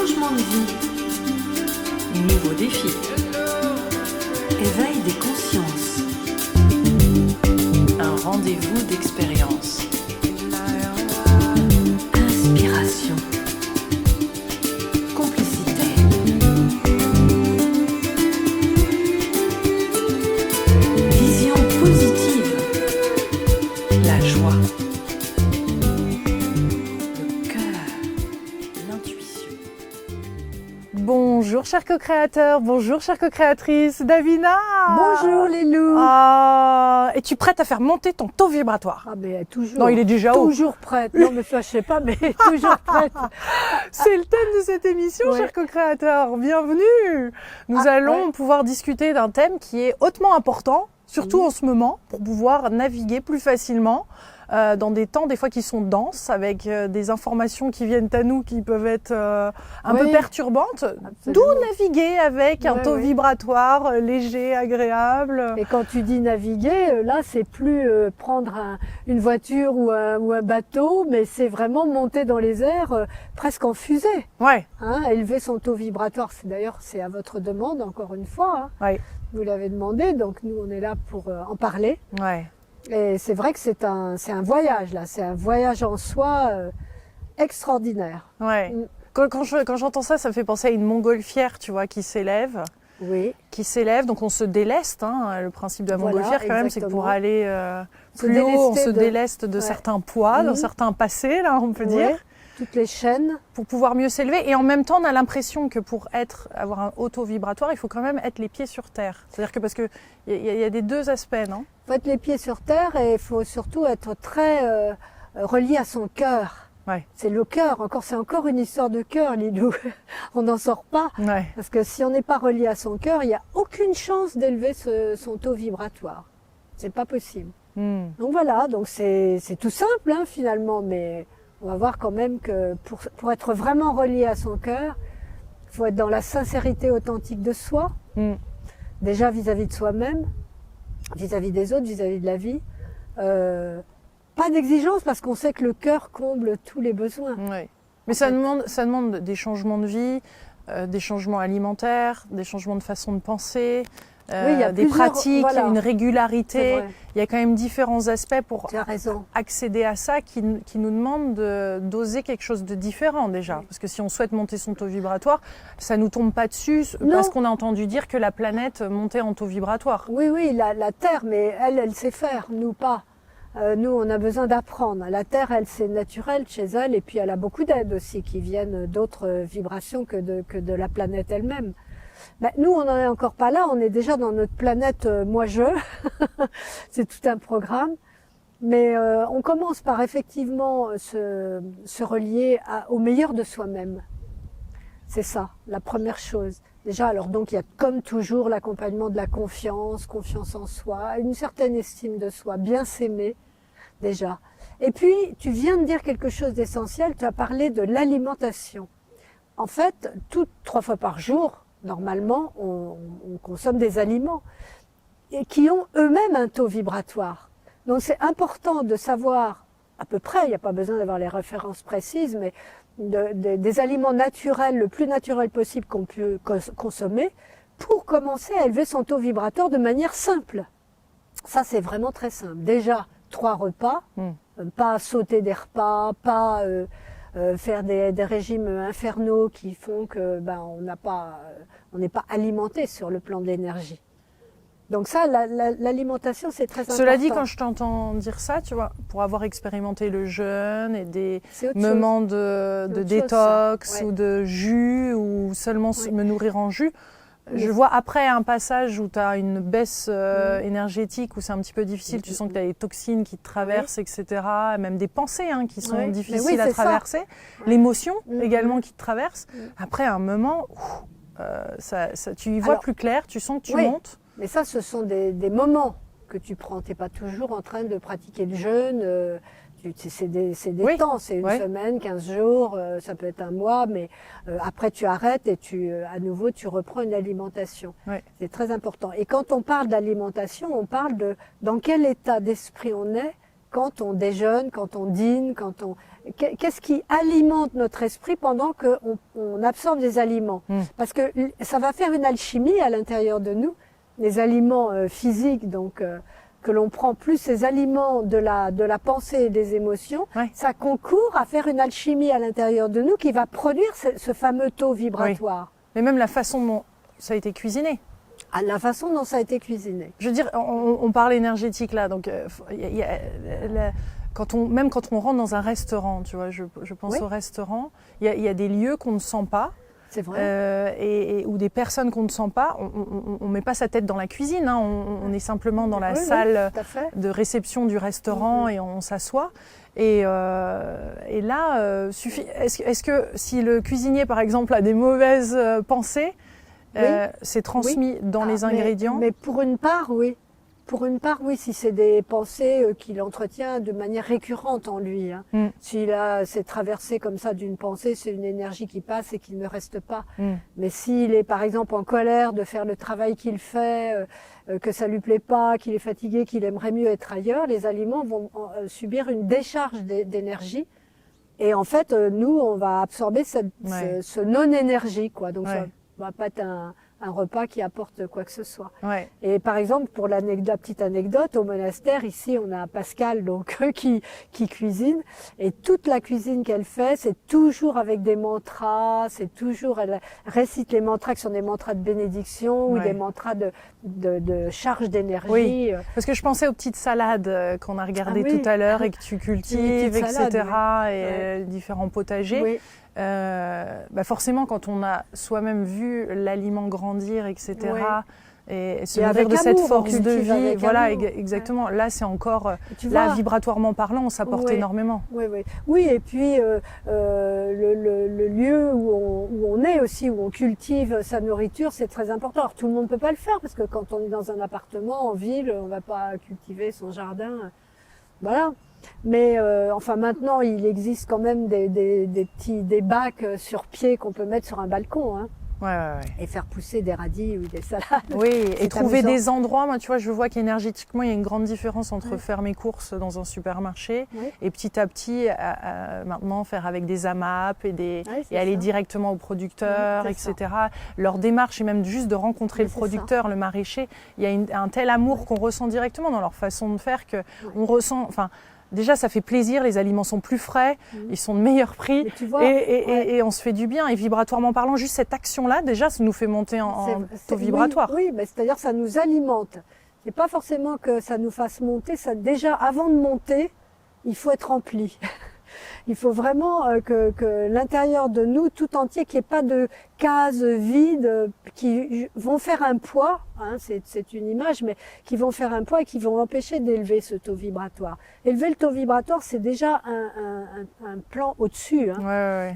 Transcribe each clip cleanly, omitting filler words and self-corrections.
changement de vie, nouveaux défis, éveil des consciences, un rendez-vous d'expérience, inspiration, complicité, vision positive, la joie, le cœur, l'intuition. Bonjour chers co-créateurs, bonjour chères co-créatrices, Davina. Bonjour les loups. Es-tu prête à faire monter ton taux vibratoire? Ah mais toujours. Non, il est déjà haut. Toujours prête. Non mais ça je sais pas, mais toujours prête. C'est le thème de cette émission, Ouais. chers co-créateurs. Bienvenue. Nous allons pouvoir discuter d'un thème qui est hautement important, surtout en ce moment, pour pouvoir naviguer plus facilement dans des temps des fois qui sont denses, avec des informations qui viennent à nous qui peuvent être un peu perturbantes. D'où naviguer avec un taux vibratoire léger, agréable. Et quand tu dis naviguer, là c'est plus prendre une voiture ou un bateau, mais c'est vraiment monter dans les airs presque en fusée. Ouais, Hein, élever son taux vibratoire, c'est à votre demande encore une fois. Hein. ouais, Vous l'avez demandé, donc nous on est là pour en parler. ouais. Et c'est vrai que c'est un voyage là, c'est un voyage en soi extraordinaire. Ouais. Mm. Quand j'entends ça, ça me fait penser à une montgolfière, tu vois, qui s'élève. Oui. Donc on se déleste. Hein, le principe de la Voilà, montgolfière, quand même, c'est que pour exactement. aller Se plus haut, on délester se de- déleste de Ouais. certains poids, d'un Mhm. certain passé, là, on peut Ouais. dire, Toutes les chaînes. pour pouvoir mieux s'élever. Et en même temps, on a l'impression que pour avoir un haut taux vibratoire, il faut quand même être les pieds sur terre. C'est-à-dire que parce que il y a des deux aspects, non? Il faut être les pieds sur terre et il faut surtout être très relié à son cœur. Ouais. C'est le cœur, c'est encore une histoire de cœur, Lilou. On n'en sort pas. Ouais. Parce que si on n'est pas relié à son cœur, il n'y a aucune chance d'élever son taux vibratoire. C'est pas possible. Hmm. Donc voilà, donc c'est tout simple hein, finalement, mais on va voir quand même que pour être vraiment relié à son cœur, il faut être dans la sincérité authentique de soi, Hmm. déjà vis-à-vis de soi-même, vis-à-vis des autres, vis-à-vis de la vie. Pas d'exigence parce qu'on sait que le cœur comble tous les besoins. Ouais. Mais ça demande des changements de vie, des changements alimentaires, des changements de façon de penser, Oui, il y a des plusieurs- pratiques, voilà. une C'est régularité. vrai. Il y a quand même différents aspects pour Tu as raison. accéder à ça qui nous demandent d'oser quelque chose de différent déjà. Parce que si on souhaite monter son taux vibratoire, ça nous tombe pas dessus Non. parce qu'on a entendu dire que la planète montait en taux vibratoire. Oui, la Terre, mais elle sait faire, nous pas. Nous, on a besoin d'apprendre. La Terre, elle, c'est naturel chez elle, et puis elle a beaucoup d'aides aussi qui viennent d'autres vibrations que de la planète elle-même. Ben, nous, on n'en est encore pas là, on est déjà dans notre planète moi-je. C'est tout un programme. Mais on commence par effectivement se relier au meilleur de soi-même. C'est ça, la première chose. Déjà, alors donc, il y a comme toujours l'accompagnement de la confiance en soi, une certaine estime de soi, bien s'aimer, déjà. Et puis, tu viens de dire quelque chose d'essentiel, tu as parlé de l'alimentation. En fait, 3 fois par jour, normalement, on consomme des aliments et qui ont eux-mêmes un taux vibratoire. Donc, c'est important de savoir à peu près, il n'y a pas besoin d'avoir les références précises, mais des aliments naturels, le plus naturel possible qu'on peut consommer, pour commencer à élever son taux vibratoire de manière simple. Ça, c'est vraiment très simple. Déjà, 3 repas, pas sauter des repas, pas faire des régimes infernaux qui font que on n'est pas alimenté sur le plan de l'énergie. Donc ça, l'alimentation, c'est très important. Cela dit, quand je t'entends dire ça, tu vois, pour avoir expérimenté le jeûne et des C'est autre moments chose. de autre chose, détox ça. Ouais. ou de jus ou seulement Oui. me nourrir en jus, Oui. je vois après un passage où tu as une baisse énergétique, où c'est un petit peu difficile, tu sens que tu as des toxines qui te traversent, etc. Même des pensées qui sont Oui. Mais difficiles oui, à c'est ça. traverser. Ouais. L'émotion Mhm. également qui te traverse. Mhm. Après un moment, tu y vois Alors, plus clair, tu sens que tu oui. montes. Mais ça, ce sont des moments que tu prends. Tu n'es pas toujours en train de pratiquer le jeûne. C'est des Oui. temps, c'est une Ouais. semaine, 15 jours, ça peut être un mois, mais après tu arrêtes et à nouveau tu reprends une alimentation. Ouais. C'est très important. Et quand on parle d'alimentation, on parle de dans quel état d'esprit on est quand on déjeune, quand on dîne, qu'est-ce qui alimente notre esprit pendant qu'on absorbe des aliments. Parce que ça va faire une alchimie à l'intérieur de nous, les aliments physiques, donc que l'on prend plus ces aliments de la pensée et des émotions, ça concourt à faire une alchimie à l'intérieur de nous qui va produire ce fameux taux vibratoire. Mais même la façon dont ça a été cuisiné. À la façon dont ça a été cuisiné. Je veux dire, on parle énergétique là, donc même quand on rentre dans un restaurant, tu vois, je pense au restaurant, il y a des lieux qu'on ne sent pas. C'est vrai. Ou des personnes qu'on ne sent pas, on met pas sa tête dans la cuisine, hein, on est simplement dans la salle de réception du restaurant et on s'assoit. Et là, suffit. Est-ce que si le cuisinier, par exemple, a des mauvaises pensées, c'est transmis dans les ingrédients? Mais pour une part, oui. Pour une part, oui, si c'est des pensées qu'il entretient de manière récurrente en lui. Hein. S'il s'est traversé comme ça d'une pensée, c'est une énergie qui passe et qui ne reste pas. Mais s'il est par exemple en colère de faire le travail qu'il fait, que ça lui plaît pas, qu'il est fatigué, qu'il aimerait mieux être ailleurs, les aliments vont subir une décharge d'énergie. Et en fait, nous, on va absorber ce non-énergie, quoi. Donc ça va pas être un repas qui apporte quoi que ce soit. Et par exemple, pour la petite anecdote, au monastère, ici, on a Pascal donc qui cuisine. Et toute la cuisine qu'elle fait, c'est toujours avec des mantras, elle récite les mantras qui sont des mantras de bénédiction ou des mantras de charge d'énergie. Oui, parce que je pensais aux petites salades qu'on a regardées tout à l'heure et que tu cultives, etc. Et différents potagers. Forcément, quand on a soi-même vu l'aliment grandir, etc., et se nourrir de cette force de vie, voilà, exactement. Là, c'est encore, vibratoirement parlant, on s'apporte énormément. Oui, et puis le lieu où on est aussi, où on cultive sa nourriture, c'est très important. Alors, tout le monde ne peut pas le faire, parce que quand on est dans un appartement, en ville, on ne va pas cultiver son jardin. Voilà. Mais enfin maintenant, il existe quand même des bacs sur pied qu'on peut mettre sur un balcon, hein, et faire pousser des radis ou des salades. Oui, et trouver des endroits. Moi, tu vois, je vois qu'énergétiquement, il y a une grande différence entre faire mes courses dans un supermarché et petit à petit, maintenant, faire avec des AMAP et aller directement au producteur, etc. Leur démarche, et même juste de rencontrer le producteur, le maraîcher, il y a un tel amour qu'on ressent directement dans leur façon de faire que on ressent. Enfin, déjà, ça fait plaisir, les aliments sont plus frais, ils sont de meilleur prix et on se fait du bien. Et vibratoirement parlant, juste cette action-là, déjà, ça nous fait monter en taux vibratoire. Oui, mais c'est-à-dire que ça nous alimente. C'est pas forcément que ça nous fasse monter. Ça, déjà, avant de monter, il faut être rempli. Il faut vraiment que l'intérieur de nous, tout entier, qu'il n'y ait pas de cases vides qui vont faire un poids, hein, c'est une image, mais qui vont faire un poids et qui vont empêcher d'élever ce taux vibratoire. Élever le taux vibratoire, c'est déjà un plan au-dessus. Hein.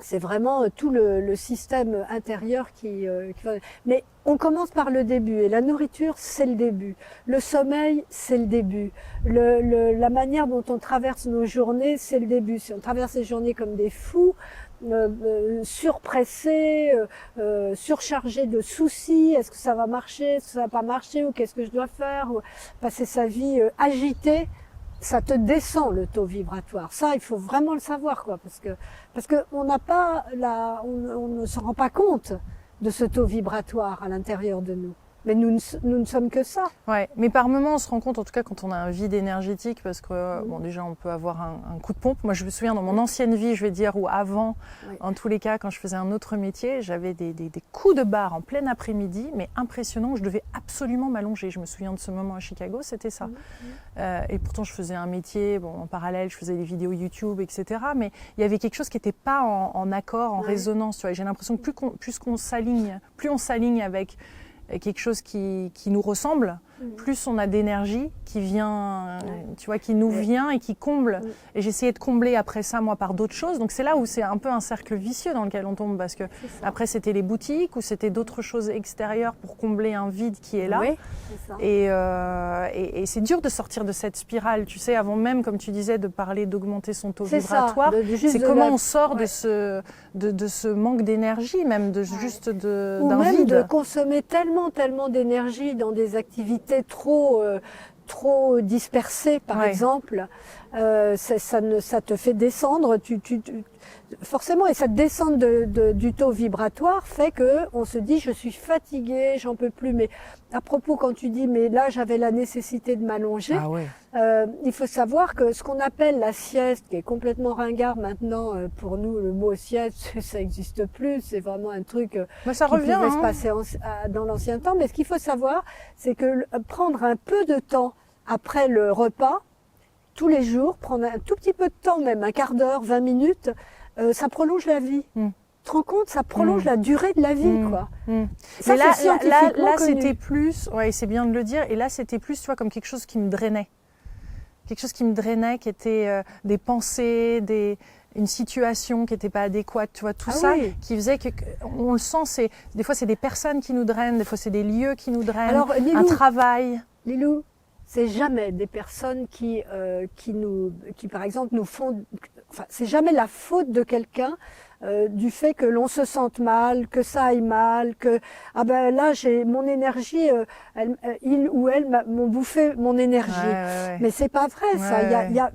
C'est vraiment tout le système intérieur qui va... Mais on commence par le début, et la nourriture, c'est le début. Le sommeil, c'est le début. La manière dont on traverse nos journées, c'est le début. Si on traverse les journées comme des fous, surpressés, surchargés de soucis, est-ce que ça va marcher, est-ce que ça va pas marcher, ou qu'est-ce que je dois faire, ou passer sa vie agitée, ça te descend le taux vibratoire. Ça, il faut vraiment le savoir, quoi, parce que on n'a pas on ne se rend pas compte de ce taux vibratoire à l'intérieur de nous. Mais nous ne sommes que ça. Ouais, mais par moments, on se rend compte, en tout cas, quand on a un vide énergétique, parce que, bon, déjà, on peut avoir un coup de pompe. Moi, je me souviens, dans mon ancienne vie, je vais dire, ou avant, en tous les cas, quand je faisais un autre métier, j'avais des coups de barre en plein après-midi, mais impressionnants, où je devais absolument m'allonger. Je me souviens de ce moment à Chicago, c'était ça. Et pourtant, je faisais un métier, bon, en parallèle, je faisais des vidéos YouTube, etc. Mais il y avait quelque chose qui n'était pas en accord, en résonance. Tu vois. J'ai l'impression que plus on s'aligne avec quelque chose qui nous ressemble, plus on a d'énergie qui vient, tu vois, qui nous vient et qui comble. Et j'essayais de combler après ça, moi, par d'autres choses. Donc c'est là où c'est un peu un cercle vicieux dans lequel on tombe, parce que après c'était les boutiques ou c'était d'autres choses extérieures pour combler un vide qui est là. Oui, c'est ça. Et c'est dur de sortir de cette spirale, tu sais, avant même, comme tu disais, de parler d'augmenter son taux vibratoire. C'est comment on sort de ce manque d'énergie, même juste d'un vide. Ou même de consommer tellement d'énergie dans des activités trop trop dispersé, par exemple, ça te fait descendre. Forcément, et cette descente du taux vibratoire fait que on se dit je suis fatigué, j'en peux plus. Mais à propos, quand tu dis mais là j'avais la nécessité de m'allonger, il faut savoir que ce qu'on appelle la sieste, qui est complètement ringard maintenant pour nous, le mot sieste ça n'existe plus, c'est vraiment un truc ça qui revient, pouvait se passer dans l'ancien temps. Mais ce qu'il faut savoir, c'est que prendre un peu de temps après le repas, tous les jours, prendre un tout petit peu de temps, même un quart d'heure, 20 minutes, ça prolonge la vie. Tu te rends compte, ça prolonge la durée de la vie, quoi. Ça, mais là, scientifiquement connu. c'était plus, ouais, c'est bien de le dire, et là, c'était plus, tu vois, comme quelque chose qui me drainait. Quelque chose qui me drainait, qui était des pensées, une situation qui n'était pas adéquate, tu vois, tout ça, qui faisait on le sent, des fois, c'est des personnes qui nous drainent, des fois, c'est des lieux qui nous drainent, alors, Lilou, un travail. Lilou, c'est jamais des personnes qui par exemple, nous font... Enfin, c'est jamais la faute de quelqu'un du fait que l'on se sente mal, que ça aille mal, que ah ben là j'ai mon énergie, il ou elle m'ont bouffé mon énergie. Ouais. Mais c'est pas vrai ça.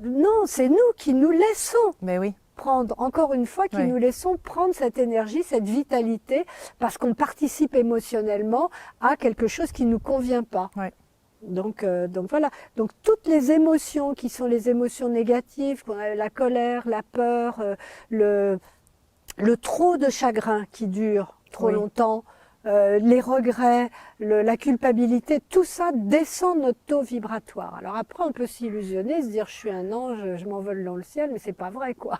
Non, c'est nous qui nous laissons. Mais oui. Prendre, encore une fois, nous laissons prendre cette énergie, cette vitalité, parce qu'on participe émotionnellement à quelque chose qui nous convient pas. Ouais. Donc voilà. Donc toutes les émotions qui sont les émotions négatives, la colère, la peur, le trop de chagrin qui dure trop longtemps, les regrets, la culpabilité, tout ça descend notre taux vibratoire. Alors après, on peut s'illusionner, se dire je suis un ange, je m'envole dans le ciel, mais c'est pas vrai, quoi.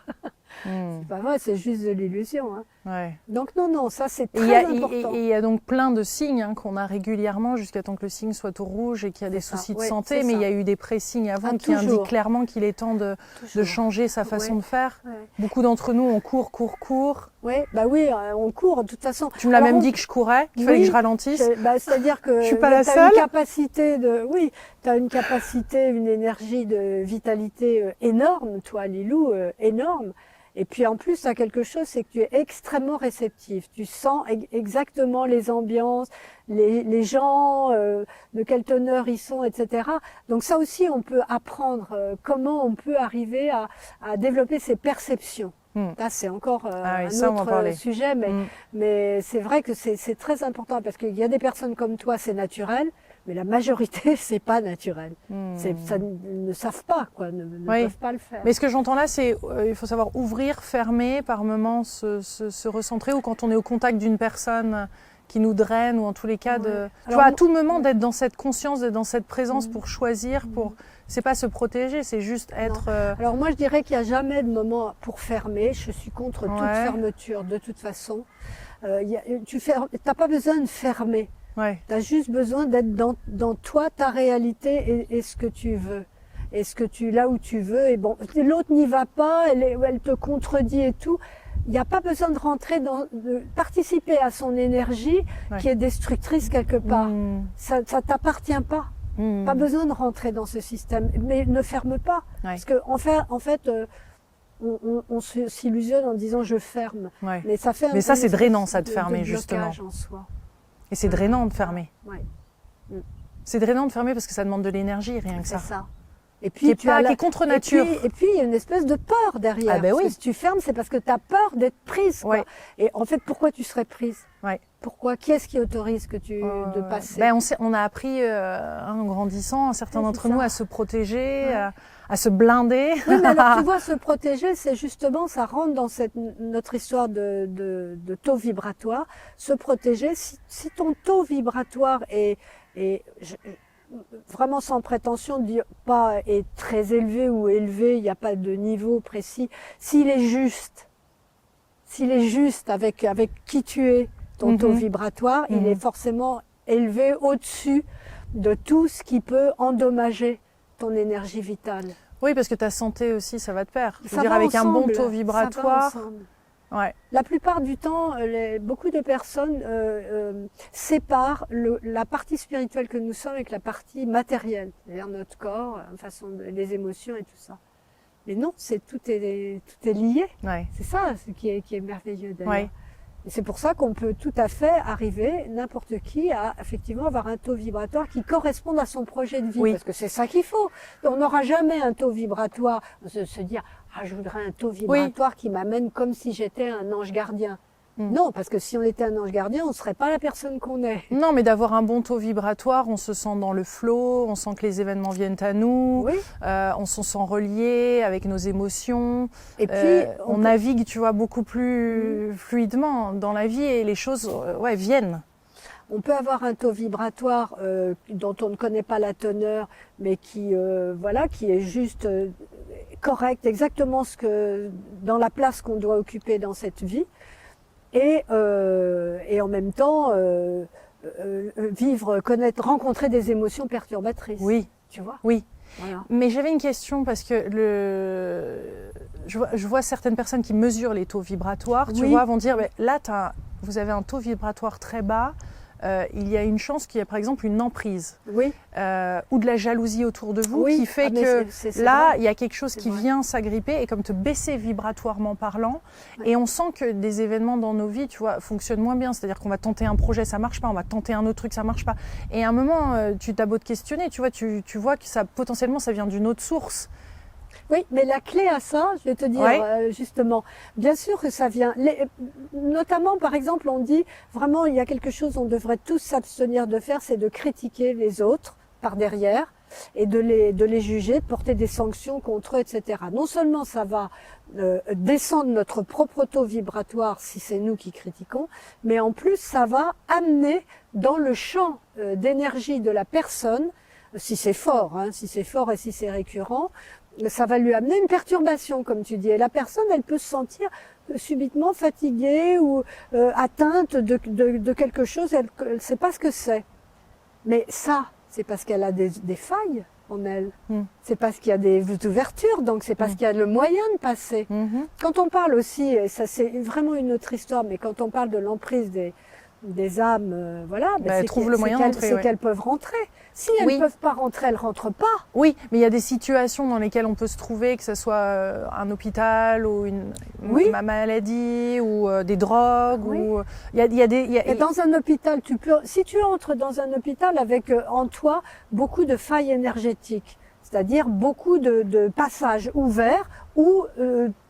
C'est pas vrai, c'est juste de l'illusion. Hein. Ouais. Donc non, ça c'est très important. Et il y a donc plein de signes qu'on a régulièrement jusqu'à temps que le signe soit au rouge et qu'il y a des soucis de santé, mais il y a eu des pré-signes avant qui indiquent clairement qu'il est temps de changer sa façon de faire. Ouais. Beaucoup d'entre nous, on court. Oui, on court de toute façon. Tu me l'as même dit que je courais, qu'il fallait que je ralentisse. C'est-à-dire que je suis pas la seule. Tu as une capacité, une énergie de vitalité énorme, toi, Lilou, énorme. Et puis en plus, tu as quelque chose, c'est que tu es extrêmement réceptif. Tu sens exactement les ambiances, les gens, de quelle teneur ils sont, etc. Donc ça aussi, on peut apprendre comment on peut arriver à développer ses perceptions. Là, c'est encore un autre sujet, mais c'est vrai que c'est très important parce qu'il y a des personnes comme toi, c'est naturel, mais la majorité, c'est pas naturel. Ça ne savent pas, quoi, ne peuvent pas le faire. Mais ce que j'entends là, c'est il faut savoir ouvrir, fermer, par moments se recentrer, ou quand on est au contact d'une personne qui nous draine, ou en tous les cas, tu vois, à tout moment d'être dans cette conscience, d'être dans cette présence pour choisir, c'est pas se protéger, c'est juste être... Alors moi, je dirais qu'il n'y a jamais de moment pour fermer. Je suis contre toute fermeture, de toute façon. Tu n'as pas besoin de fermer. Tu as juste besoin d'être dans toi, ta réalité et ce que tu veux. Et là où tu veux. Et bon, l'autre n'y va pas, elle te contredit et tout. Il n'y a pas besoin de rentrer de participer à son énergie qui est destructrice quelque part. Ça t'appartient pas. Pas besoin de rentrer dans ce système, mais ne ferme pas. Parce que en fait, on s'illusionne en disant je ferme. Mais ça fait. Mais ça, c'est drainant, ça, de fermer, justement. En soi. Et c'est drainant de fermer. C'est drainant de fermer parce que ça demande de l'énergie, rien que ça. C'est ça. Et puis qui est contre nature. Et puis il y a une espèce de peur derrière. Ah ben parce que si tu fermes, c'est parce que tu as peur d'être prise. Quoi. Et en fait, pourquoi tu serais prise ? Pourquoi ? Qui est-ce qui autorise de passer ? On a appris, en grandissant, certains d'entre nous, à se protéger, à se blinder. Oui, mais alors tu vois, se protéger, c'est justement, ça rentre dans notre histoire de taux vibratoire. Se protéger, si ton taux vibratoire est vraiment sans prétention de dire pas est très élevé ou élevé, il n'y a pas de niveau précis. S'il est juste avec qui tu es, ton taux vibratoire, il est forcément élevé au-dessus de tout ce qui peut endommager ton énergie vitale. Oui, parce que ta santé aussi, ça va de pair. Je veux dire, avec un bon taux vibratoire. La plupart du temps, beaucoup de personnes séparent la partie spirituelle que nous sommes avec la partie matérielle, c'est-à-dire notre corps, les émotions et tout ça. Mais non, tout est lié. C'est ça ce qui est merveilleux d'ailleurs. Et c'est pour ça qu'on peut tout à fait arriver, n'importe qui, à effectivement avoir un taux vibratoire qui corresponde à son projet de vie. Oui. Parce que c'est ça qu'il faut. On n'aura jamais un taux vibratoire, se dire, ah, je voudrais un taux vibratoire qui m'amène comme si j'étais un ange gardien. Non, parce que si on était un ange gardien, on ne serait pas la personne qu'on est. Non, mais d'avoir un bon taux vibratoire, on se sent dans le flow, on sent que les événements viennent à nous, Oui. on se sent relié avec nos émotions. Et puis, on navigue, tu vois, beaucoup plus fluidement dans la vie et les choses viennent. On peut avoir un taux vibratoire dont on ne connaît pas la teneur, mais qui est juste correct, exactement dans la place qu'on doit occuper dans cette vie. Et en même temps vivre, connaître, rencontrer des émotions perturbatrices. Oui, tu vois. Oui. Voilà. Mais j'avais une question parce que je vois certaines personnes qui mesurent les taux vibratoires, tu vois, vont dire là vous avez un taux vibratoire très bas. Il y a une chance qu'il y ait par exemple une emprise ou de la jalousie autour de vous qui fait que c'est là, il y a quelque chose qui vient s'agripper et comme te baisser vibratoirement parlant. Et on sent que des événements dans nos vies, tu vois, fonctionnent moins bien. C'est-à-dire qu'on va tenter un projet, ça marche pas, on va tenter un autre truc, ça marche pas. Et à un moment, tu t'as beau te questionner, tu vois, tu vois que ça potentiellement ça vient d'une autre source. Oui, mais la clé à ça, je vais te dire justement, bien sûr que ça vient, notamment par exemple on dit vraiment il y a quelque chose on devrait tous s'abstenir de faire, c'est de critiquer les autres par derrière et de les juger, de porter des sanctions contre eux, etc. Non seulement ça va descendre notre propre taux vibratoire si c'est nous qui critiquons, mais en plus ça va amener dans le champ d'énergie de la personne, si c'est fort et si c'est récurrent, ça va lui amener une perturbation, comme tu dis. Et la personne, elle peut se sentir subitement fatiguée ou atteinte de quelque chose, elle ne sait pas ce que c'est. Mais ça, c'est parce qu'elle a des failles en elle. C'est parce qu'il y a des ouvertures, donc c'est parce qu'il y a le moyen de passer. Quand on parle aussi, et ça c'est vraiment une autre histoire, mais quand on parle de l'emprise des âmes, c'est qu'elles peuvent rentrer. Si elles ne peuvent pas rentrer, elles ne rentrent pas. Oui, mais il y a des situations dans lesquelles on peut se trouver, que ce soit un hôpital ou une maladie ou des drogues. Ou Et dans un hôpital, si tu entres dans un hôpital avec en toi beaucoup de failles énergétiques, c'est-à-dire beaucoup de passages ouverts où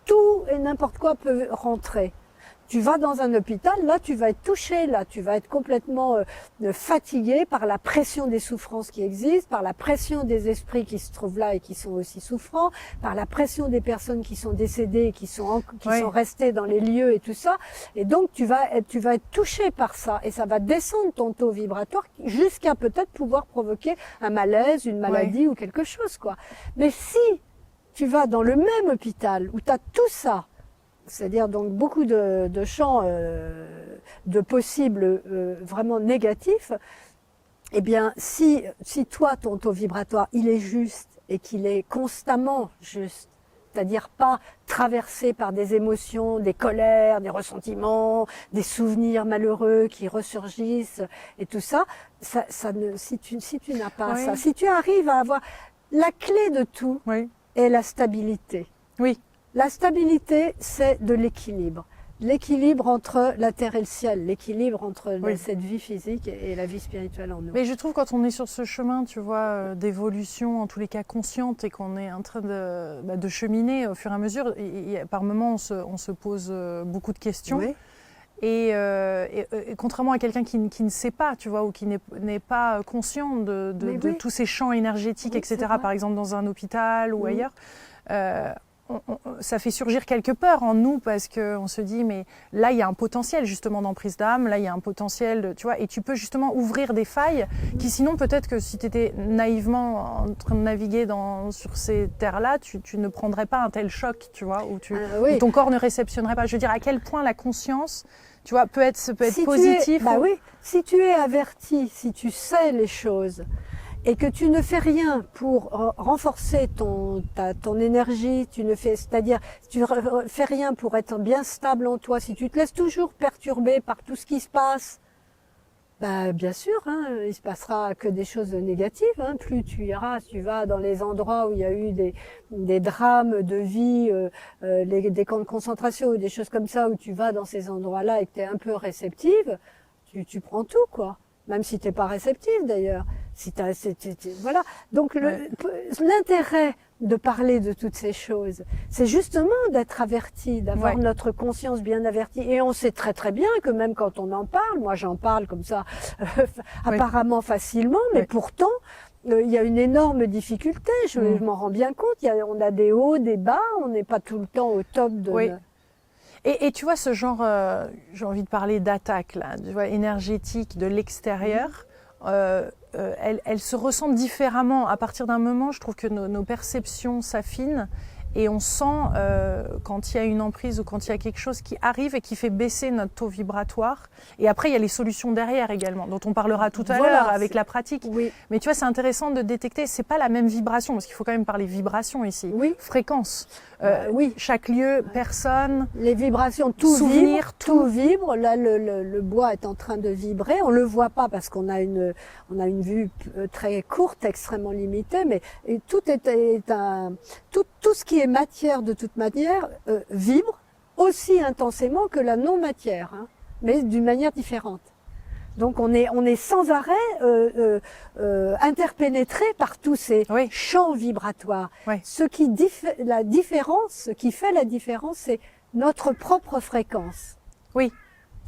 tout et n'importe quoi peut rentrer. Tu vas dans un hôpital, là tu vas être touché, là tu vas être complètement fatigué par la pression des souffrances qui existent, par la pression des esprits qui se trouvent là et qui sont aussi souffrants, par la pression des personnes qui sont décédées et qui sont restées dans les lieux et tout ça. Et donc tu vas être touché par ça et ça va descendre ton taux vibratoire jusqu'à peut-être pouvoir provoquer un malaise, une maladie ou quelque chose quoi. Mais si tu vas dans le même hôpital où tu as tout ça, c'est-à-dire donc beaucoup de champs de possibles vraiment négatifs, eh bien si toi ton taux vibratoire il est juste et qu'il est constamment juste, c'est-à-dire pas traversé par des émotions, des colères, des ressentiments, des souvenirs malheureux qui ressurgissent et tout ça, si tu n'as pas ça, si tu arrives à avoir la clé de tout est la stabilité. Oui. La stabilité, c'est de l'équilibre. L'équilibre entre la terre et le ciel, l'équilibre entre cette vie physique et la vie spirituelle en nous. Mais je trouve quand on est sur ce chemin, tu vois, d'évolution, en tous les cas consciente, et qu'on est en train de cheminer au fur et à mesure, par moments on se pose beaucoup de questions. Oui. Et contrairement à quelqu'un qui ne sait pas, tu vois, ou qui n'est pas conscient de tous ces champs énergétiques, etc., par exemple dans un hôpital ou ailleurs, ça fait surgir quelques peurs en nous parce qu'on se dit mais là il y a un potentiel justement d'emprise d'âme, là il y a un potentiel tu vois, et tu peux justement ouvrir des failles qui sinon peut-être que si tu étais naïvement en train de naviguer sur ces terres-là, tu ne prendrais pas un tel choc, tu vois, ou ton corps ne réceptionnerait pas. Je veux dire à quel point la conscience, tu vois, peut être positif. Si tu es averti, si tu sais les choses, et que tu ne fais rien pour renforcer ton énergie, c'est-à-dire si tu fais rien pour être bien stable en toi, si tu te laisses toujours perturber par tout ce qui se passe, Bah, bien sûr, hein, il se passera que des choses négatives. Hein. Plus tu iras, si tu vas dans les endroits où il y a eu des drames de vie, des camps de concentration ou des choses comme ça, où tu vas dans ces endroits-là et que tu es un peu réceptive, tu prends tout, quoi. Même si t'es pas réceptive, d'ailleurs. Si voilà. Donc, l'intérêt de parler de toutes ces choses, c'est justement d'être averti, d'avoir notre conscience bien avertie. Et on sait très très bien que même quand on en parle, moi j'en parle comme ça, apparemment facilement, mais pourtant, il y a une énorme difficulté, je m'en rends bien compte. On a des hauts, des bas, on n'est pas tout le temps au top de... Et tu vois ce genre, j'ai envie de parler d'attaque là, tu vois, énergétique de l'extérieur, elle se ressent différemment. À partir d'un moment, je trouve que nos perceptions s'affinent et on sent quand il y a une emprise ou quand il y a quelque chose qui arrive et qui fait baisser notre taux vibratoire. Et après, il y a les solutions derrière également, dont on parlera tout à l'heure avec la pratique. Oui. Mais tu vois, c'est intéressant de détecter, c'est pas la même vibration, parce qu'il faut quand même parler vibration ici. Oui. Fréquence. Oui. Chaque lieu, personne. Les vibrations, tout Souvenir, vibre, tout vibre. Là, le bois est en train de vibrer. On le voit pas parce qu'on a une vue très courte, extrêmement limitée, mais tout tout ce qui est matière de toute manière vibre aussi intensément que la non-matière, hein, mais d'une manière différente. Donc on est sans arrêt interpénétré par tous ces champs vibratoires. Ce qui fait la différence, c'est notre propre fréquence. Oui.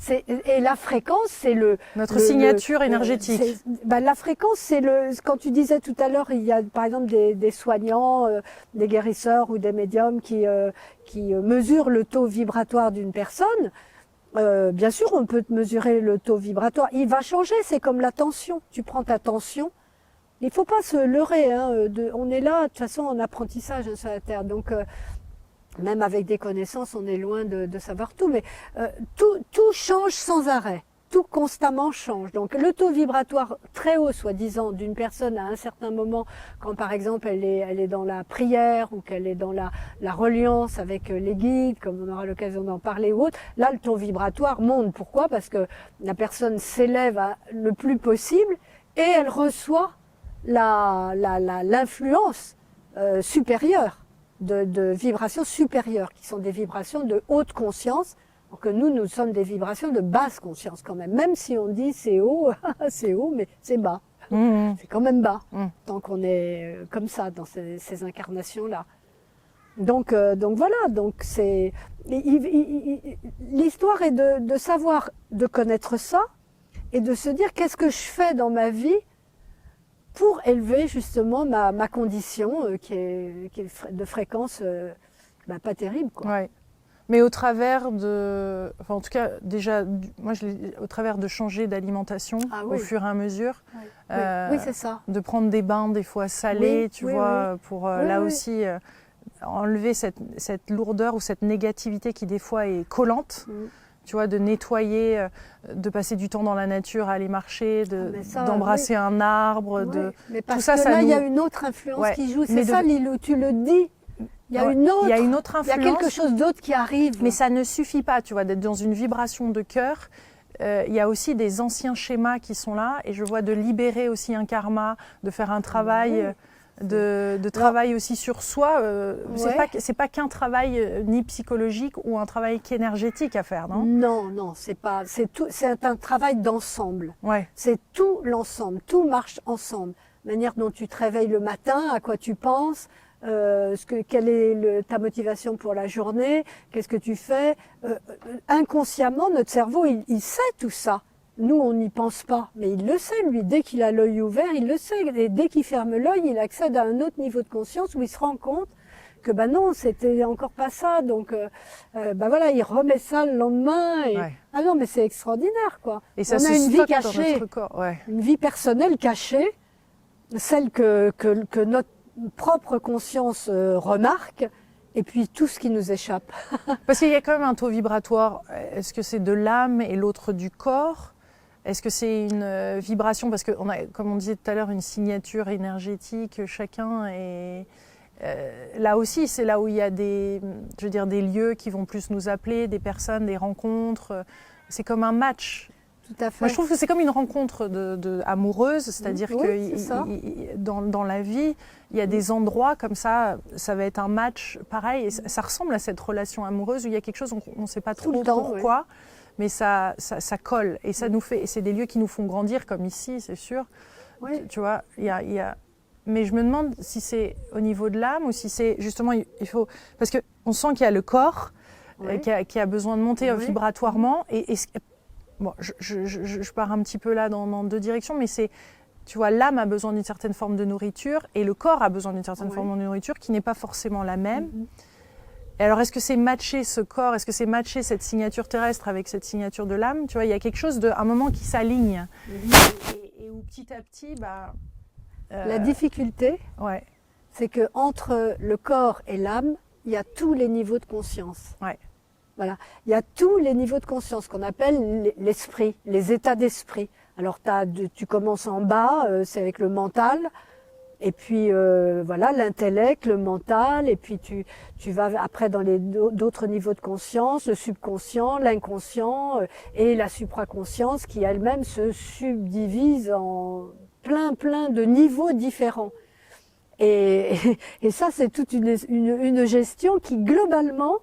Et la fréquence, c'est notre signature énergétique. La fréquence, c'est quand tu disais tout à l'heure, il y a par exemple des soignants, des guérisseurs ou des médiums qui mesurent le taux vibratoire d'une personne. Bien sûr, on peut mesurer le taux vibratoire. Il va changer, c'est comme la tension. Tu prends ta tension. Il faut pas se leurrer. Hein, on est là, de toute façon, en apprentissage sur la Terre. Donc, même avec des connaissances, on est loin de savoir tout. Mais tout change sans arrêt. Tout constamment change. Donc, le taux vibratoire très haut, soi-disant, d'une personne à un certain moment, quand par exemple elle est dans la prière ou qu'elle est dans la reliance avec les guides, comme on aura l'occasion d'en parler ou autre, là, le taux vibratoire monte. Pourquoi? Parce que la personne s'élève le plus possible et elle reçoit l'influence supérieure, de vibrations supérieures, qui sont des vibrations de haute conscience. Alors que nous sommes des vibrations de basse conscience quand même. Même si on dit c'est haut, c'est haut, mais c'est bas. C'est quand même bas, tant qu'on est comme ça dans ces incarnations-là. Donc voilà, l'histoire est de savoir, de connaître ça et de se dire qu'est-ce que je fais dans ma vie pour élever justement ma condition qui est de fréquence pas terrible, quoi. Ouais. Mais au travers en tout cas, déjà, moi, au travers de changer d'alimentation au fur et à mesure. Oui, c'est ça. De prendre des bains, des fois salés, tu vois, pour aussi enlever cette lourdeur ou cette négativité qui, des fois, est collante. Tu vois, de nettoyer, de passer du temps dans la nature, à aller marcher, d'embrasser un arbre. Mais parce tout ça, que là, il y a une autre influence qui joue. C'est ça, Lilou, tu le dis. Il y a une autre influence. Il y a quelque chose d'autre qui arrive. Mais ça ne suffit pas, tu vois, d'être dans une vibration de cœur. Il y a aussi des anciens schémas qui sont là. Et je vois de libérer aussi un karma, de faire un travail, de travail aussi sur soi. C'est pas qu'un travail ni psychologique ou un travail qu'énergétique à faire, non? Non, c'est pas. C'est un travail d'ensemble. C'est tout l'ensemble. Tout marche ensemble. La manière dont tu te réveilles le matin, à quoi tu penses. Quelle est ta motivation pour la journée, qu'est-ce que tu fais, inconsciemment notre cerveau il sait tout ça, nous on n'y pense pas, mais il le sait lui, dès qu'il a l'œil ouvert il le sait, et dès qu'il ferme l'œil il accède à un autre niveau de conscience où il se rend compte que non, c'était encore pas ça, donc voilà, il remet ça le lendemain et ah non mais c'est extraordinaire, quoi. Et ça on a une vie cachée, notre corps, une vie personnelle cachée, celle que notre propre conscience remarque, et puis tout ce qui nous échappe. Parce qu'il y a quand même un taux vibratoire. Est-ce que c'est de l'âme et l'autre du corps? Est-ce que c'est une vibration? Parce qu'on a, comme on disait tout à l'heure, une signature énergétique, chacun. Et là aussi, c'est là où il y a des lieux qui vont plus nous appeler, des personnes, des rencontres. C'est comme un match. tout à fait. Moi, je trouve que c'est comme une rencontre amoureuse, c'est-à-dire Oui, que c'est ça. dans la vie, il y a des endroits comme ça va être un match pareil, et ça ressemble à cette relation amoureuse où il y a quelque chose, on ne sait pas Tout trop le temps, pourquoi, mais ça colle, et ça nous fait, et c'est des lieux qui nous font grandir, comme ici, c'est sûr. Oui. Tu vois, il y a... Mais je me demande si c'est au niveau de l'âme ou si c'est justement, il faut... Parce qu'on sent qu'il y a le corps qui a besoin de monter vibratoirement. Bon, je pars un petit peu là dans deux directions, mais c'est, tu vois, l'âme a besoin d'une certaine forme de nourriture et le corps a besoin d'une certaine forme de nourriture qui n'est pas forcément la même. Et alors, est-ce que c'est matcher ce corps, est-ce que c'est matcher cette signature terrestre avec cette signature de l'âme? Tu vois, il y a quelque chose un moment qui s'aligne. Et où petit à petit, la difficulté, c'est que entre le corps et l'âme, il y a tous les niveaux de conscience. Voilà, il y a tous les niveaux de conscience qu'on appelle l'esprit, les états d'esprit. Alors tu commences en bas, c'est avec le mental, et puis voilà, l'intellect, le mental, et puis tu vas après dans d'autres niveaux de conscience, le subconscient, l'inconscient et la supraconscience qui elle-même se subdivise en plein de niveaux différents. Et ça, c'est toute une gestion qui globalement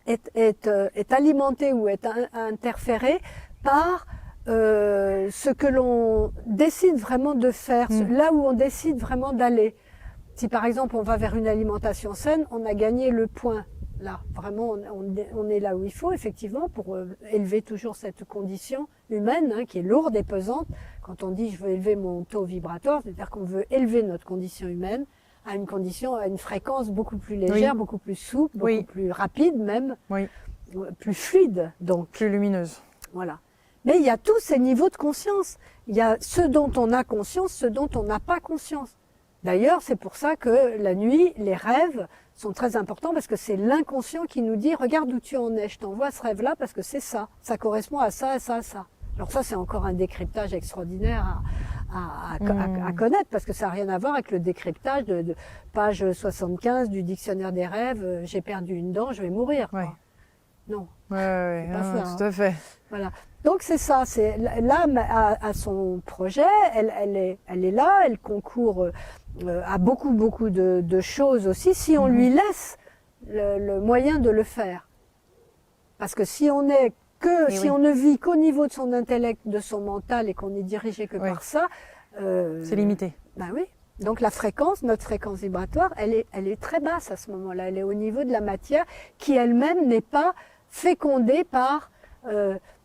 est alimentée ou est interférée par ce que l'on décide vraiment de faire, là où on décide vraiment d'aller. Si par exemple on va vers une alimentation saine, on a gagné le point. Là, vraiment, on est là où il faut, effectivement, pour élever toujours cette condition humaine qui est lourde et pesante. Quand on dit « je veux élever mon taux vibratoire », c'est-à-dire qu'on veut élever notre condition humaine à une fréquence beaucoup plus légère, beaucoup plus souple, beaucoup plus rapide même, plus fluide, donc. Plus lumineuse. Voilà. Mais il y a tous ces niveaux de conscience. Il y a ce dont on a conscience, ce dont on n'a pas conscience. D'ailleurs, c'est pour ça que la nuit, les rêves sont très importants parce que c'est l'inconscient qui nous dit « regarde où tu en es, je t'envoie ce rêve-là parce que c'est ça, ça correspond à ça, à ça, à ça ». Alors ça, c'est encore un décryptage extraordinaire à connaître parce que ça n'a rien à voir avec le décryptage de page 75 du dictionnaire des rêves « j'ai perdu une dent, je vais mourir ». Non, c'est pas ça. Tout à fait. Voilà. Donc c'est ça, l'âme a son projet, elle est là, elle concourt à beaucoup de choses aussi, si on lui laisse le moyen de le faire. Parce que si on ne vit qu'au niveau de son intellect, de son mental et qu'on n'est dirigé que par ça, c'est limité. Ben oui. Donc la fréquence, notre fréquence vibratoire, elle est très basse à ce moment-là. Elle est au niveau de la matière qui elle-même n'est pas fécondée par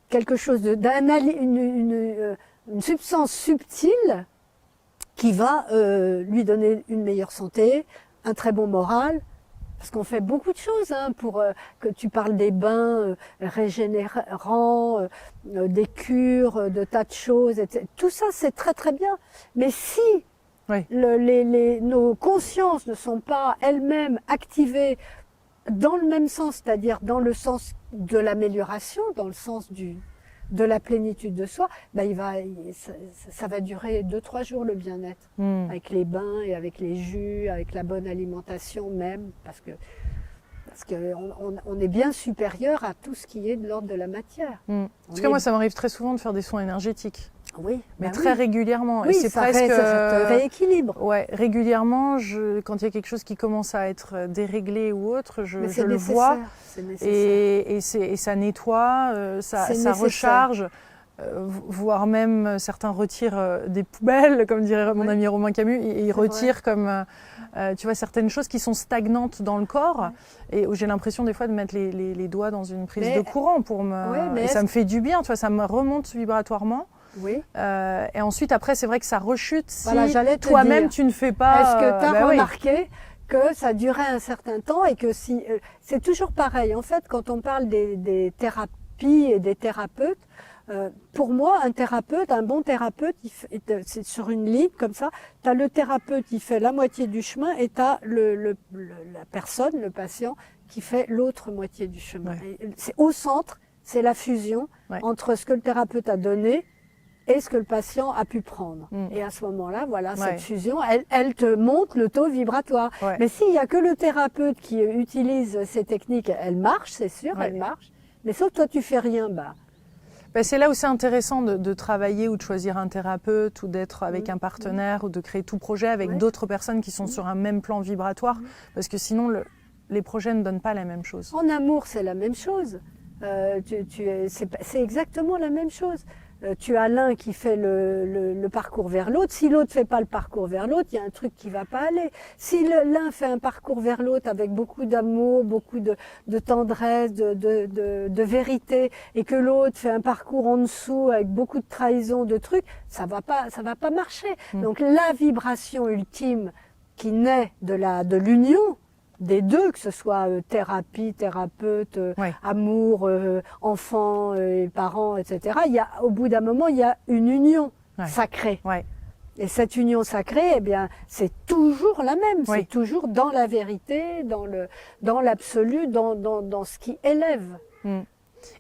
quelque chose une substance subtile qui va lui donner une meilleure santé, un très bon moral, parce qu'on fait beaucoup de choses pour que tu parles des bains régénérants, des cures, de tas de choses, etc. Tout ça c'est très très bien. Mais si nos consciences ne sont pas elles-mêmes activées dans le même sens, c'est-à-dire dans le sens de l'amélioration, dans le sens de la plénitude de soi, ça va durer 2-3 jours le bien-être, avec les bains et avec les jus, avec la bonne alimentation même, parce qu'on est bien supérieur à tout ce qui est de l'ordre de la matière. Parce que moi, ça m'arrive très souvent de faire des soins énergétiques. Oui, mais très régulièrement. Oui, et c'est ça presque te rééquilibre. Ouais, régulièrement, quand il y a quelque chose qui commence à être déréglé ou autre, je le vois. Et ça nettoie, ça recharge, voire même certains retirent des poubelles, comme dirait mon ami Romain Camus, ils retirent comme tu vois, certaines choses qui sont stagnantes dans le corps et où j'ai l'impression des fois de mettre les doigts dans une prise de courant pour et ça me fait du bien, tu vois, ça me remonte vibratoirement. Oui. Et ensuite, après, c'est vrai que ça rechute si toi-même tu ne fais pas. Est-ce que tu as remarqué que ça durait un certain temps et que si c'est toujours pareil. En fait, quand on parle des thérapies et des thérapeutes, pour moi, un bon thérapeute, c'est sur une ligne comme ça. Tu as le thérapeute qui fait la moitié du chemin et tu as la personne, le patient, qui fait l'autre moitié du chemin. C'est au centre, c'est la fusion entre ce que le thérapeute a donné et ce que le patient a pu prendre. Et à ce moment-là, voilà, cette fusion, elle te monte le taux vibratoire. Mais s'il n'y a que le thérapeute qui utilise ces techniques, elle marche, c'est sûr, elle marche. Mais sauf que toi, tu fais rien, Ben, c'est là où c'est intéressant de travailler ou de choisir un thérapeute ou d'être avec un partenaire ou de créer tout projet avec d'autres personnes qui sont sur un même plan vibratoire, parce que sinon les projets ne donnent pas la même chose. En amour, c'est la même chose. C'est exactement la même chose. Tu as l'un qui fait le parcours vers l'autre. Si l'autre fait pas le parcours vers l'autre, il y a un truc qui va pas aller. Si l'un fait un parcours vers l'autre avec beaucoup d'amour, beaucoup de tendresse, de vérité, et que l'autre fait un parcours en dessous avec beaucoup de trahison, de trucs, ça va pas marcher. Donc la vibration ultime qui naît de l'union des deux, que ce soit thérapie, thérapeute, amour, enfants, parents, etc. Au bout d'un moment, il y a une union sacrée. Ouais. Et cette union sacrée, eh bien, c'est toujours la même. C'est toujours dans la vérité, dans l'absolu, dans ce qui élève.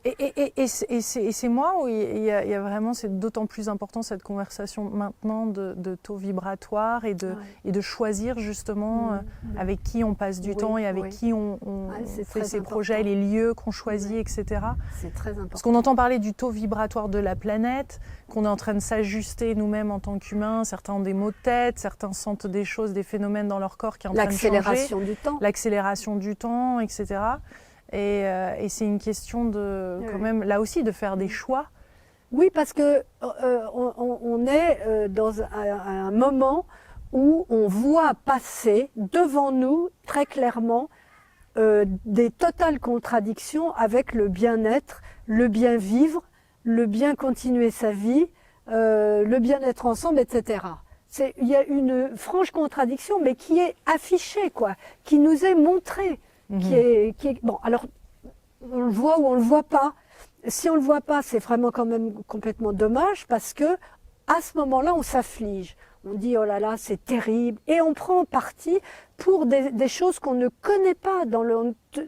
Et c'est moi où il y a vraiment, c'est d'autant plus important cette conversation maintenant de taux vibratoire et de choisir justement avec qui on passe du temps et avec qui on fait ses projets, les lieux qu'on choisit, etc. C'est très important. Parce qu'on entend parler du taux vibratoire de la planète, qu'on est en train de s'ajuster nous-mêmes en tant qu'humains. Certains ont des maux de tête, certains sentent des choses, des phénomènes dans leur corps qui sont en train de changer. L'accélération du temps. L'accélération du temps, etc. Et c'est une question quand même, là aussi, de faire des choix. Oui, parce que on est dans un moment où on voit passer devant nous très clairement des totales contradictions avec le bien-être, le bien-vivre, le bien continuer sa vie, le bien-être ensemble, etc. Il y a une franche contradiction, mais qui est affichée, quoi, qui nous est montrée. Bon, alors on le voit ou on le voit pas. Si on le voit pas, c'est vraiment quand même complètement dommage, parce que à ce moment-là, on s'afflige. On dit oh là là, c'est terrible, et on prend parti pour des choses qu'on ne connaît pas.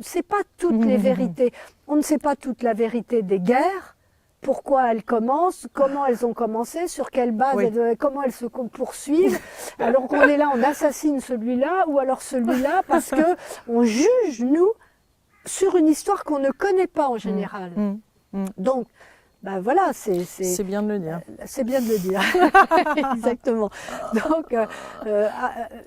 C'est pas toutes les vérités. On ne sait pas toute la vérité des guerres. Pourquoi elles commencent, comment elles ont commencé, sur quelle base, comment elles se poursuivent. Alors qu'on est là, on assassine celui-là ou alors celui-là, parce que on juge, nous, sur une histoire qu'on ne connaît pas en général. Donc, ben voilà, c'est bien de le dire. C'est bien de le dire, exactement. Donc,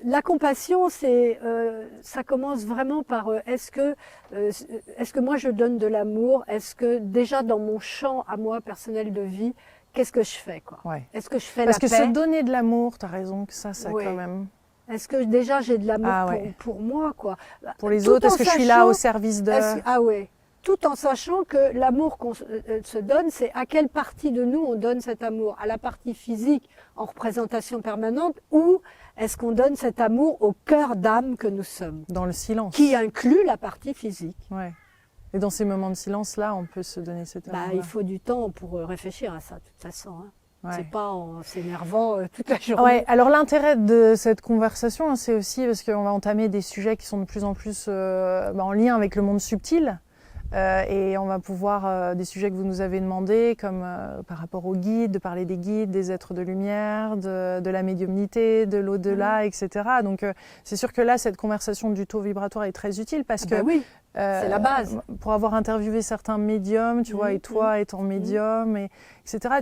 la compassion, ça commence vraiment par est-ce que moi je donne de l'amour? Est-ce que déjà dans mon champ à moi personnel de vie, qu'est-ce que je fais, quoi? Est-ce que je fais Parce la paix? Parce que se donner de l'amour, tu as raison, que ça quand même. Est-ce que déjà j'ai de l'amour pour moi, quoi? Pour les autres, est-ce que je suis là au service de... Ah ouais. Tout en sachant que l'amour qu'on se donne, c'est à quelle partie de nous on donne cet amour? À la partie physique en représentation permanente, ou est-ce qu'on donne cet amour au cœur d'âme que nous sommes? Dans le silence. Qui inclut la partie physique. Ouais. Et dans ces moments de silence-là, on peut se donner cet amour. Il faut du temps pour réfléchir à ça, de toute façon. C'est pas en s'énervant toute la journée. Ouais, alors l'intérêt de cette conversation, c'est aussi parce qu'on va entamer des sujets qui sont de plus en plus en lien avec le monde subtil. Et on va pouvoir, des sujets que vous nous avez demandés, comme par rapport aux guides, de parler des guides, des êtres de lumière, de la médiumnité, de l'au-delà, etc. Donc c'est sûr que là, cette conversation du taux vibratoire est très utile parce que c'est la base. Pour avoir interviewé certains médiums, tu vois, et toi étant médium, etc.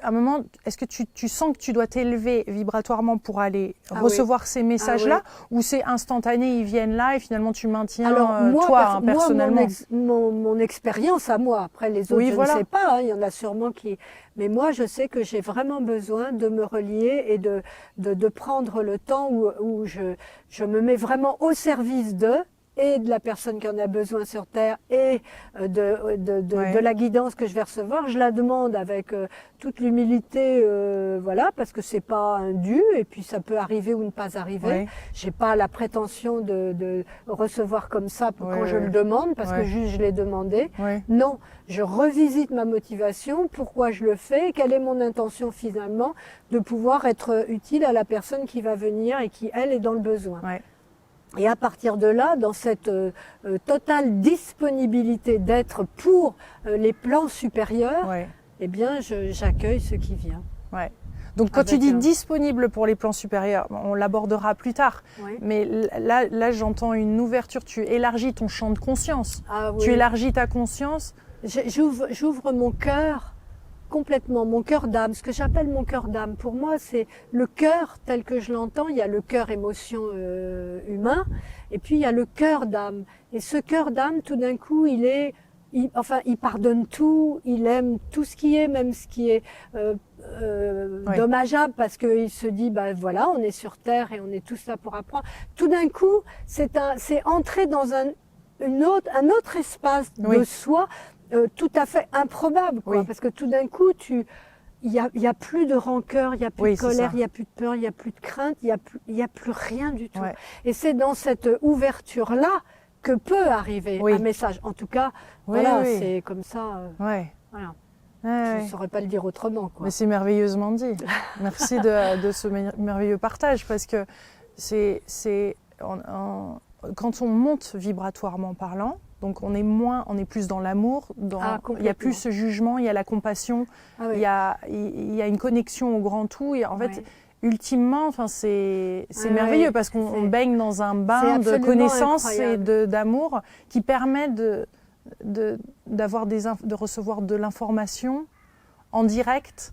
À un moment, est-ce que tu sens que tu dois t'élever vibratoirement pour aller recevoir ces messages-là, ou c'est instantané, ils viennent là et finalement tu maintiens toi personnellement? Mon expérience à moi, après les autres, je ne sais pas, il y en a sûrement qui... Mais moi, je sais que j'ai vraiment besoin de me relier et de prendre le temps où je me mets vraiment au service d'eux, et de la personne qui en a besoin sur Terre, et de la guidance que je vais recevoir. Je la demande avec toute l'humilité, parce que c'est pas un dû, et puis ça peut arriver ou ne pas arriver. J'ai pas la prétention de recevoir comme ça quand je le demande, parce que juste je l'ai demandé. Non, je revisite ma motivation, pourquoi je le fais, quelle est mon intention finalement, de pouvoir être utile à la personne qui va venir et qui, elle, est dans le besoin. Et à partir de là, dans cette totale disponibilité d'être pour les plans supérieurs, eh bien, j'accueille ce qui vient. Donc quand tu dis disponible pour les plans supérieurs, on l'abordera plus tard, mais là j'entends une ouverture, tu élargis ton champ de conscience, tu élargis ta conscience. J'ouvre mon cœur complètement mon cœur d'âme. Ce que j'appelle mon cœur d'âme, pour moi, c'est le cœur tel que je l'entends. Il y a le cœur émotion humain, et puis il y a le cœur d'âme. Et ce cœur d'âme, tout d'un coup, il pardonne tout, il aime tout ce qui est, même ce qui est dommageable, parce qu'il se dit, bah voilà, on est sur Terre et on est tous là pour apprendre. Tout d'un coup, c'est entrer dans un autre espace de soi, tout à fait improbable, quoi, parce que tout d'un coup, il y a plus de rancœur, il y a plus de colère, il y a plus de peur, il y a plus de crainte, il y a plus rien du tout. Ouais. Et c'est dans cette ouverture-là que peut arriver un message. En tout cas, c'est comme ça. Voilà. Je ne saurais pas le dire autrement, quoi. Mais c'est merveilleusement dit. Merci de ce merveilleux partage, parce que quand on monte vibratoirement parlant, donc on est plus dans l'amour, il y a plus ce jugement, il y a la compassion, il y a une connexion au grand tout. Et en fait, ultimement, c'est merveilleux, parce qu'on baigne dans un bain de connaissances et d'amour qui permet de recevoir de l'information en direct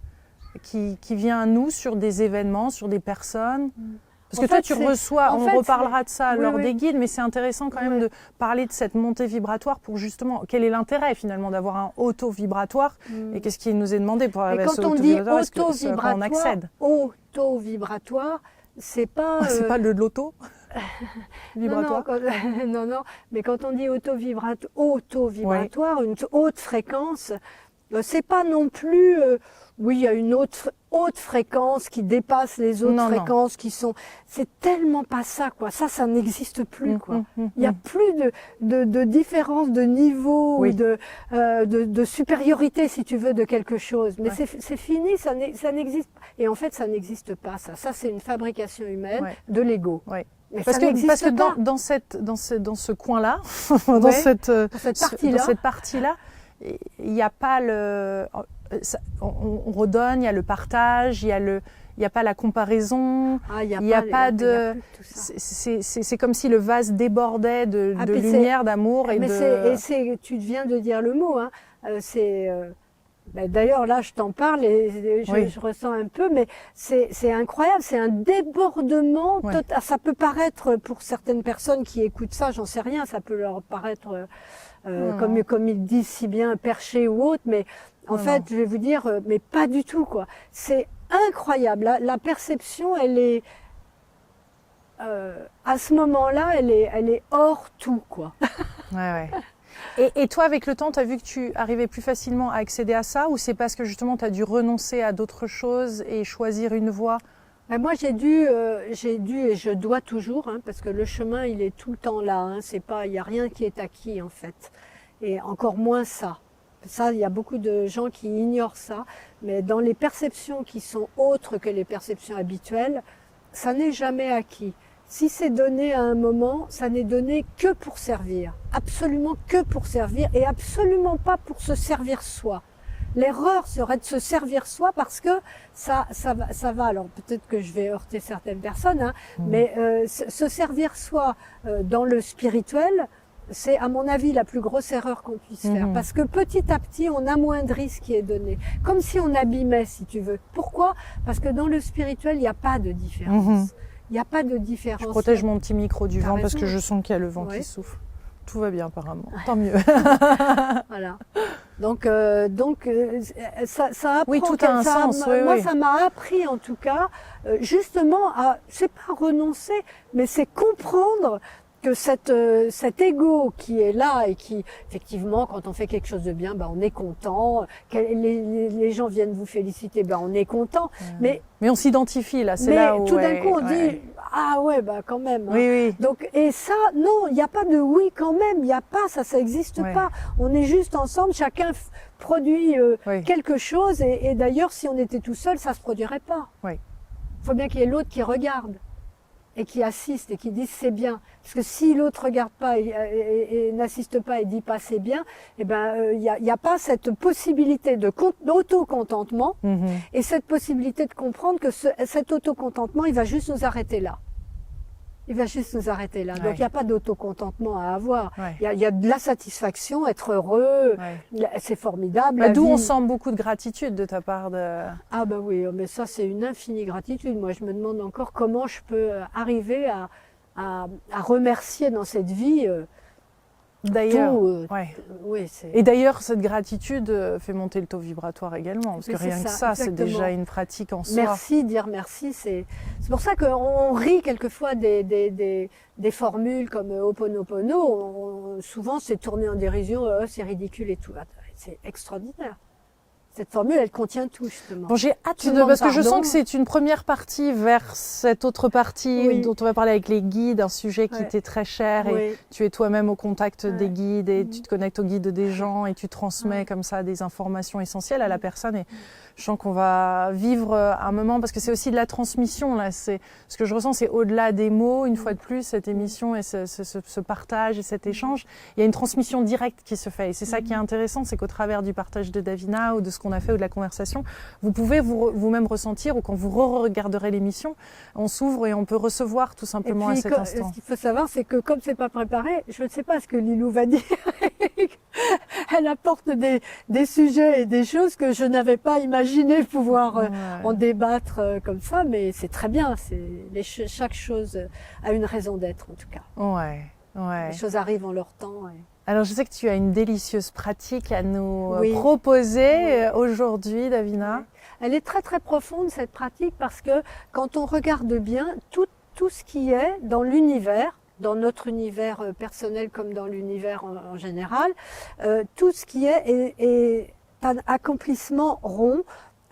qui vient à nous sur des événements, sur des personnes. Parce que toi, tu reçois, on reparlera de ça lors des guides, mais c'est intéressant quand même de parler de cette montée vibratoire pour justement, quel est l'intérêt finalement d'avoir un auto-vibratoire et qu'est-ce qui nous est demandé pour arriver à ce auto-vibratoire, on accède. Auto-vibratoire, c'est pas... c'est pas de l'auto vibratoire. Non, mais quand on dit auto-vibratoire, une haute fréquence, c'est pas non plus... il y a une haute fréquence qui dépasse les autres fréquences qui sont... C'est tellement pas ça, quoi. Ça n'existe plus, quoi. Il n'y a plus de différence de niveau ou de supériorité, si tu veux, de quelque chose. Mais c'est fini, ça n'existe pas. Et en fait, ça n'existe pas, ça. Ça, c'est une fabrication humaine de l'ego. Parce que dans ce coin-là, dans cette partie-là, il n'y a pas on redonne, il y a le partage, il n'y a pas la comparaison, il n'y a pas de... C'est comme si le vase débordait de lumière, d'amour tu viens de dire le mot, hein. D'ailleurs, là, je t'en parle et je ressens un peu, mais c'est incroyable, c'est un débordement. Ça peut paraître, pour certaines personnes qui écoutent ça, j'en sais rien, ça peut leur paraître, comme ils disent si bien, perché ou autre, mais en fait, je vais vous dire, mais pas du tout, quoi. C'est incroyable. La perception, elle est, à ce moment-là, elle est hors tout, quoi. Et toi, avec le temps, tu as vu que tu arrivais plus facilement à accéder à ça, ou c'est parce que justement tu as dû renoncer à d'autres choses et choisir une voie? Moi, j'ai dû et je dois toujours, hein, parce que le chemin, il est tout le temps là. Hein, il n'y a rien qui est acquis, en fait. Et encore moins ça. Ça, il y a beaucoup de gens qui ignorent ça. Mais dans les perceptions qui sont autres que les perceptions habituelles, ça n'est jamais acquis. Si c'est donné à un moment, ça n'est donné que pour servir. Absolument que pour servir et absolument pas pour se servir soi. L'erreur serait de se servir soi parce que ça va. Alors peut-être que je vais heurter certaines personnes, hein, mais se servir soi dans le spirituel, c'est à mon avis la plus grosse erreur qu'on puisse faire. Parce que petit à petit, on amoindrit ce qui est donné. Comme si on abîmait, si tu veux. Pourquoi? Parce que dans le spirituel, il n'y a pas de différence. Il n'y a pas de différence. Je protège mon petit micro du vent parce que je sens qu'il y a le vent qui souffle. Tout va bien apparemment, tant mieux. Voilà. Donc ça apprend. Oui, tout a un sens. Moi, ça m'a appris en tout cas, justement, c'est pas renoncer, mais c'est comprendre que cet ego qui est là et qui, effectivement, quand on fait quelque chose de bien, on est content. Les gens viennent vous féliciter, on est content. Mais on s'identifie là, c'est là où... tout d'un coup, on dit, ah ouais, quand même. Hein. Oui. Donc, et ça, non, il n'y a pas de oui quand même, il n'y a pas, ça n'existe pas. On est juste ensemble, chacun produit quelque chose. Et d'ailleurs, si on était tout seul, ça ne se produirait pas. Il faut bien qu'il y ait l'autre qui regarde et qui assiste et qui dise c'est bien. Parce que si l'autre regarde pas et n'assiste pas et dit pas c'est bien, il y a pas cette possibilité d'auto-contentement et cette possibilité de comprendre que cet auto-contentement, il va juste nous arrêter là. il va juste nous arrêter là. Ouais. Donc il n'y a pas d'autocontentement à avoir. Ouais. Il y a de la satisfaction, être heureux, Ouais. c'est formidable. Bah, la d'où on vie- sent beaucoup de gratitude de ta part. Ah bah oui, mais ça c'est une infinie gratitude. Moi je me demande encore comment je peux arriver à remercier dans cette vie D'ailleurs, tout. ouais. Oui, c'est... Et d'ailleurs, cette gratitude fait monter le taux vibratoire également, parce Mais que c'est rien que ça, ça, c'est exactement. déjà une pratique en soi. Merci, dire merci, c'est pour ça qu'on rit quelquefois des formules comme Ho'oponopono. Souvent, c'est tourné en dérision, c'est ridicule et tout. C'est extraordinaire. Cette formule, elle contient tout, justement. Bon, j'ai hâte Tu demandes parce que je pardon. sens que c'est une première partie vers cette autre partie Oui. dont on va parler avec les guides, un sujet qui Ouais. t'est très cher et Oui. tu es toi-même au contact Ouais. des guides et Mhm. tu te connectes aux guides des gens et tu transmets Ouais. comme ça des informations essentielles à la personne et je sens qu'on va vivre un moment parce que c'est aussi de la transmission là. C'est ce que je ressens, c'est au-delà des mots. Une fois de plus, cette émission et ce partage et cet échange, il y a une transmission directe qui se fait et c'est ça qui est intéressant, c'est qu'au travers du partage de Davina ou de ce qu'on a fait ou de la conversation, vous pouvez vous-même ressentir ou quand vous re-regarderez l'émission, on s'ouvre et on peut recevoir tout Et simplement puis, à cet instant. ce qu'il faut savoir, c'est que comme c'est pas préparé, je ne sais pas ce que Lilou va dire. Elle apporte des sujets et des choses que je n'avais pas imaginé pouvoir Ouais. en débattre comme ça, mais c'est très bien. Chaque chose a une raison d'être, en tout cas. Ouais, ouais. Les choses arrivent en leur temps. Alors je sais que tu as une délicieuse pratique à nous Oui. proposer aujourd'hui, Davina. Elle est très très profonde, cette pratique, parce que quand on regarde bien, tout ce qui est dans l'univers, dans notre univers personnel comme dans l'univers en général, tout ce qui est un accomplissement rond,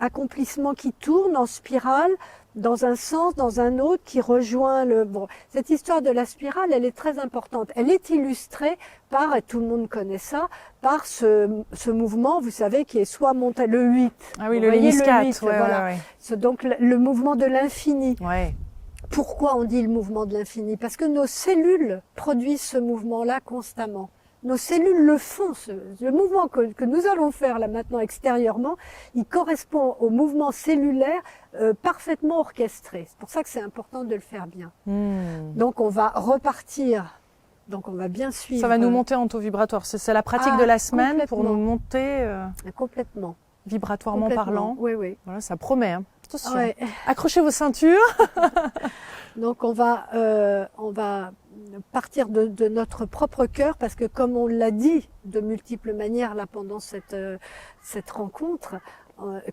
accomplissement qui tourne en spirale, dans un sens, dans un autre, qui rejoint le... Bon, cette histoire de la spirale, elle est très importante. Elle est illustrée par, et tout le monde connaît ça, par ce mouvement, vous savez, qui est soit monté le 8. Ah oui, Vous le voyez, Léniscat. 8, Ouais, voilà. ouais, C'est donc le mouvement de l'infini. ouais. Pourquoi on dit le mouvement de l'infini? Parce que nos cellules produisent ce mouvement-là constamment. Nos cellules le font. Le mouvement que nous allons faire là maintenant extérieurement, il correspond au mouvement cellulaire parfaitement orchestré. C'est pour ça que c'est important de le faire bien. Donc on va repartir. Donc on va bien suivre. Ça va nous monter en taux vibratoire. C'est la pratique Ah, de la semaine pour complètement. nous monter Complètement. vibratoirement parlant. Oui, oui. Voilà, ça promet. Hein. Attention. Ouais. Accrochez vos ceintures. Donc on va partir de notre propre cœur parce que comme on l'a dit de multiples manières là pendant cette rencontre,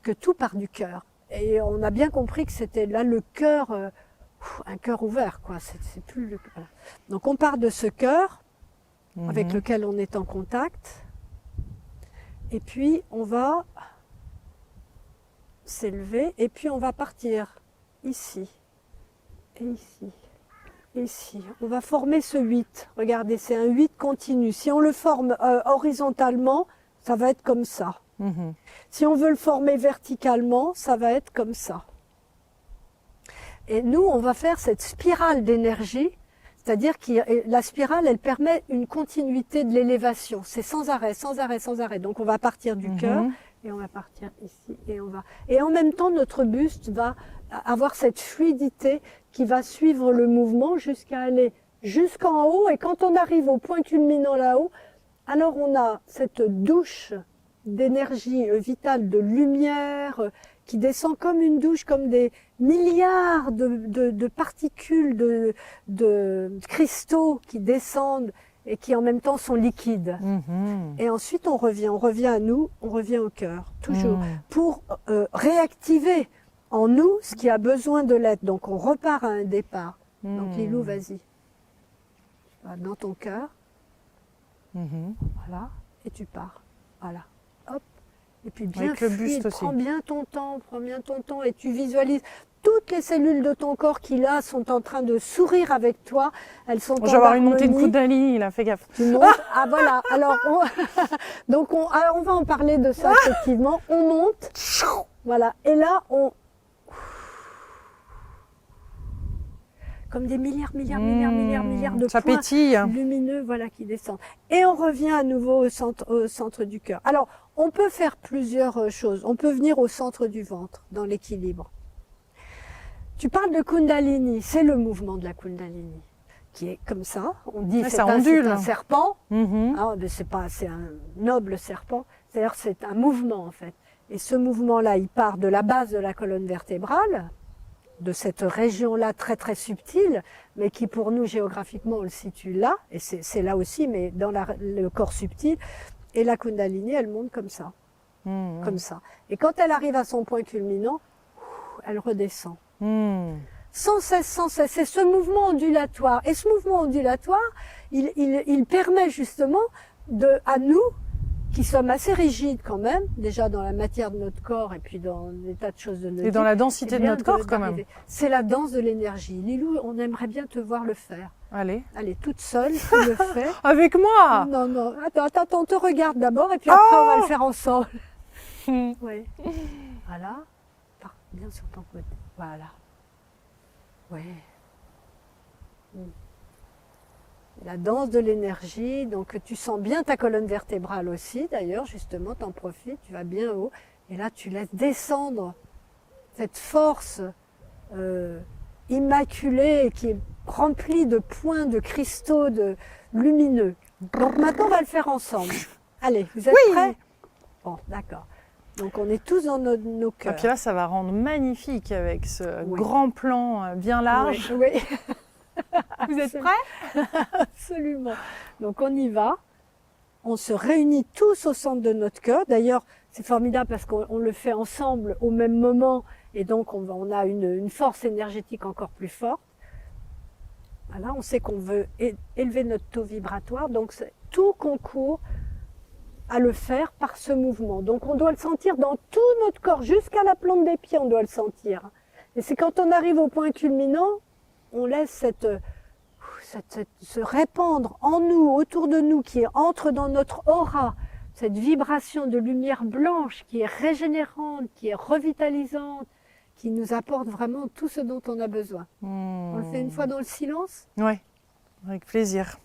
que tout part du cœur. Et on a bien compris que c'était là le cœur, un cœur ouvert quoi. C'est plus le... voilà. Donc on part de ce cœur avec lequel on est en contact, et puis on va s'élever et puis on va partir ici et ici. Ici, on va former ce 8. Regardez, c'est un 8 continu. Si on le forme horizontalement, ça va être comme ça. Si on veut le former verticalement, ça va être comme ça. Et nous, on va faire cette spirale d'énergie, c'est-à-dire que la spirale, elle permet une continuité de l'élévation. C'est sans arrêt, sans arrêt, sans arrêt. Donc on va partir du cœur et on va partir ici et on va. Et en même temps, notre buste va avoir cette fluidité qui va suivre le mouvement jusqu'à aller jusqu'en haut. Et quand on arrive au point culminant là-haut, alors on a cette douche d'énergie vitale, de lumière qui descend comme une douche, comme des milliards de particules, de cristaux qui descendent et qui en même temps sont liquides. Et ensuite on revient à nous, on revient au cœur, toujours, pour réactiver en nous ce qui a besoin de l'être. Donc on repart à un départ. Donc Lilou, vas-y. Dans ton cœur. Voilà. Et tu pars. Voilà. Hop. Et puis bien Avec le buste fluide, aussi. prends bien ton temps et tu visualises toutes les cellules de ton corps qui là sont en train de sourire avec toi. Elles sont Je vais avoir une montée de harmonie. Kundalini, là, fais gaffe. Tu montes. Ah voilà. Alors donc on va en parler de ça effectivement. On monte. Voilà. Et là on comme des milliards de ça points pétille. lumineux, voilà, qui descendent. Et on revient à nouveau au centre du cœur. Alors, on peut faire plusieurs choses. On peut venir au centre du ventre, dans l'équilibre. Tu parles de Kundalini, c'est le mouvement de la Kundalini. qui est comme ça. On dit Ouais, c'est ça un ondule. serpent. Mhm. Ah, mais c'est un noble serpent. C'est-à-dire c'est un mouvement en fait. Et ce mouvement-là, il part de la base de la colonne vertébrale, de cette région-là très très subtile, mais qui pour nous géographiquement on le situe là, et c'est là aussi, mais dans le corps subtil. Et la Kundalini, elle monte comme ça, Mhm. comme ça. Et quand elle arrive à son point culminant, elle redescend. Mhm. Sans cesse, sans cesse. C'est ce mouvement ondulatoire. Et ce mouvement ondulatoire, il permet justement à nous, qui sommes assez rigides quand même, déjà dans la matière de notre corps et puis dans des tas de choses de notre vie. Et dans la densité eh de bien, notre corps, quand même. d'arriver. C'est la danse de l'énergie. Lilou, on aimerait bien te voir le faire. Allez. Allez, toute seule, tu le fais. Avec moi. Non, non, attends, on te regarde d'abord et puis après on va le faire ensemble. Oui. Voilà. Pars bien sur ton côté. Voilà. Ouais. La danse de l'énergie, donc tu sens bien ta colonne vertébrale aussi, d'ailleurs, justement, t'en profites, tu vas bien haut, et là tu laisses descendre cette force immaculée qui est remplie de points, de cristaux, de lumineux. Donc maintenant on va le faire ensemble. Allez, vous êtes prêts? Bon, d'accord. Donc on est tous dans nos Et cœurs. puis là, ça va rendre magnifique avec ce Oui. grand plan bien large. Oui, oui. Vous êtes prêts? Absolument. Donc on y va. On se réunit tous au centre de notre cœur. D'ailleurs, c'est formidable parce qu'on le fait ensemble au même moment et donc on a une force énergétique encore plus forte. Voilà, on sait qu'on veut élever notre taux vibratoire, donc tout concourt à le faire par ce mouvement. Donc on doit le sentir dans tout notre corps, jusqu'à la plante des pieds, on doit le sentir. Et c'est quand on arrive au point culminant, on laisse se répandre en nous, autour de nous, qui entre dans notre aura, cette vibration de lumière blanche qui est régénérante, qui est revitalisante, qui nous apporte vraiment tout ce dont on a besoin. On le fait une fois dans le silence? Oui, avec plaisir.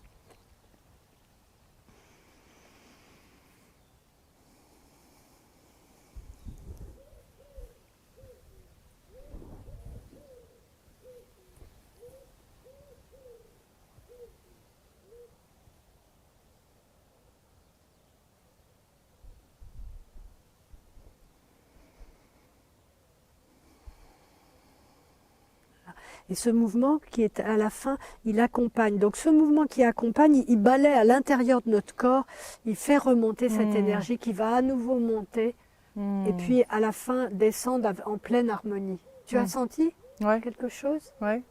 Et ce mouvement qui est à la fin, il accompagne. Donc ce mouvement qui accompagne, il balaie à l'intérieur de notre corps, il fait remonter cette énergie qui va à nouveau monter et puis à la fin descendre en pleine harmonie. Tu as senti Ouais, quelque chose? ouais.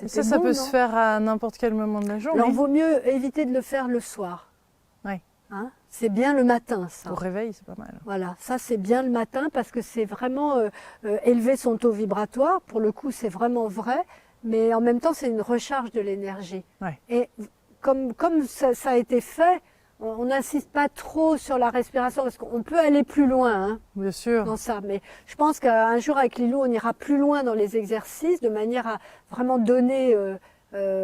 Et C'était ça bon, peut non? se faire à n'importe quel moment de la journée. Alors vaut mieux éviter de le faire le soir. Ouais. Hein? C'est bien le matin, ça. Au réveil, c'est pas mal. Voilà, ça c'est bien le matin parce que c'est vraiment élever son taux vibratoire. Pour le coup, c'est vraiment vrai, mais en même temps, c'est une recharge de l'énergie. Ouais. Et comme ça a été fait, on n'insiste pas trop sur la respiration parce qu'on peut aller plus loin hein, Bien sûr. dans ça. Mais je pense qu'un jour avec Lilou, on ira plus loin dans les exercices de manière à vraiment donner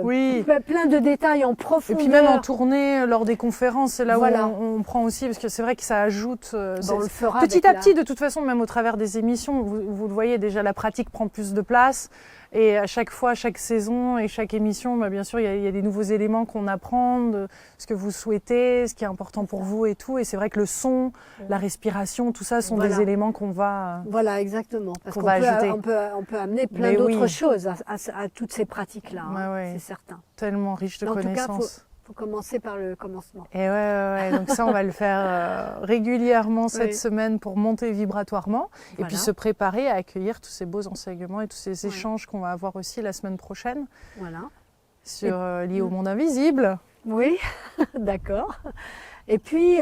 Oui. plein de détails en Et profondeur. puis même en tournée, lors des conférences, c'est là Voilà. où on prend aussi, parce que c'est vrai que ça ajoute on le fera petit avec à petit, de toute façon, même au travers des émissions, vous le voyez déjà, la pratique prend plus de place. Et à chaque fois, chaque saison et chaque émission, bah, bien sûr, il y a des nouveaux éléments qu'on apprend, de ce que vous souhaitez, ce qui est important pour vous et tout. Et c'est vrai que le son, la respiration, tout ça sont Voilà. des éléments qu'on va... Voilà, exactement. Parce qu'on qu'on va peut, ajouter. on peut amener plein Mais d'autres oui. choses à toutes ces pratiques-là, hein, Ouais, ouais. c'est certain. tellement riches de Mais en tout cas, connaissances. faut commencer par le commencement. Et ouais. Donc ça, on va le faire régulièrement cette Oui. semaine pour monter vibratoirement et Voilà. puis se préparer à accueillir tous ces beaux enseignements et tous ces Ouais. échanges qu'on va avoir aussi la semaine prochaine Voilà. sur liés au monde invisible. Oui, d'accord. Et puis,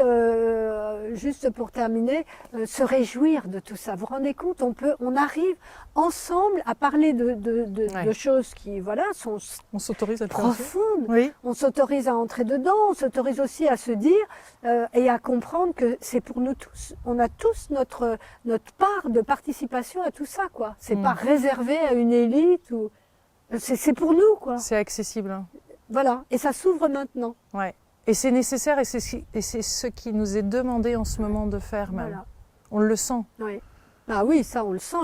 juste pour terminer, se réjouir de tout ça. Vous vous rendez compte, on arrive ensemble à parler de choses qui, voilà, sont On s'autorise à le faire aussi. profondes. Oui, On s'autorise à entrer dedans, on s'autorise aussi à se dire et à comprendre que c'est pour nous tous. On a tous notre part de participation à tout ça, quoi. C'est pas réservé à une élite ou c'est pour nous, quoi. c'est accessible. Hein. Voilà. Et ça s'ouvre maintenant. Ouais. Et c'est nécessaire et c'est ce qui nous est demandé en ce moment de faire même. Voilà. On le sent. Oui. Ah oui, ça on le sent,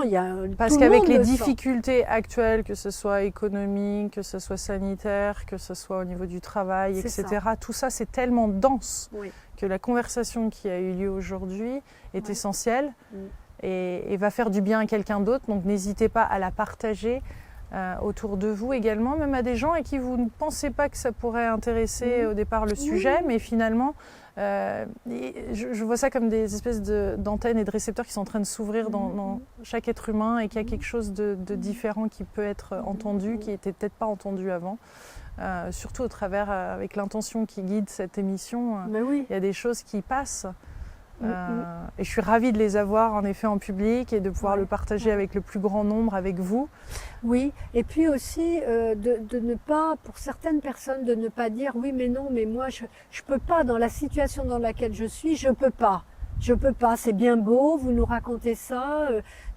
Parce tout le qu'avec monde les le sent. difficultés actuelles, que ce soit économique, que ce soit sanitaire, que ce soit au niveau du travail, C'est etc., tout ça c'est tellement dense Oui. que la conversation qui a eu lieu aujourd'hui est Ouais. essentielle Mm. et va faire du bien à quelqu'un d'autre. Donc n'hésitez pas à la partager autour de vous également, même à des gens à qui vous ne pensez pas que ça pourrait intéresser au départ le sujet, mais finalement, je vois ça comme des espèces d'antennes et de récepteurs qui sont en train de s'ouvrir dans chaque être humain et qu'il y a quelque chose de différent qui peut être entendu, qui n'était peut-être pas entendu avant. Surtout au travers, avec l'intention qui guide cette émission, Mais oui. il y a des choses qui passent. Et je suis ravie de les avoir en effet en public et de pouvoir le partager avec le plus grand nombre, avec vous. Oui, et puis aussi de ne pas, pour certaines personnes, de ne pas dire oui mais non, mais moi je peux pas, dans la situation dans laquelle je suis, je peux pas. Je peux pas, c'est bien beau, vous nous racontez ça,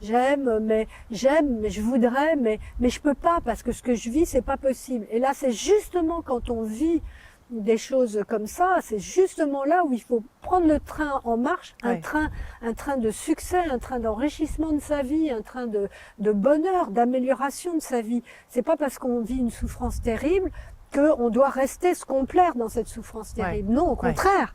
j'aime, mais je voudrais, mais je peux pas parce que ce que je vis, c'est pas possible. Et là, c'est justement quand on vit des choses comme ça, c'est justement là où il faut prendre le train en marche, un train de succès, un train d'enrichissement de sa vie, un train de bonheur, d'amélioration de sa vie. C'est pas parce qu'on vit une souffrance terrible qu'on doit rester se complaire dans cette souffrance terrible. Non, au contraire.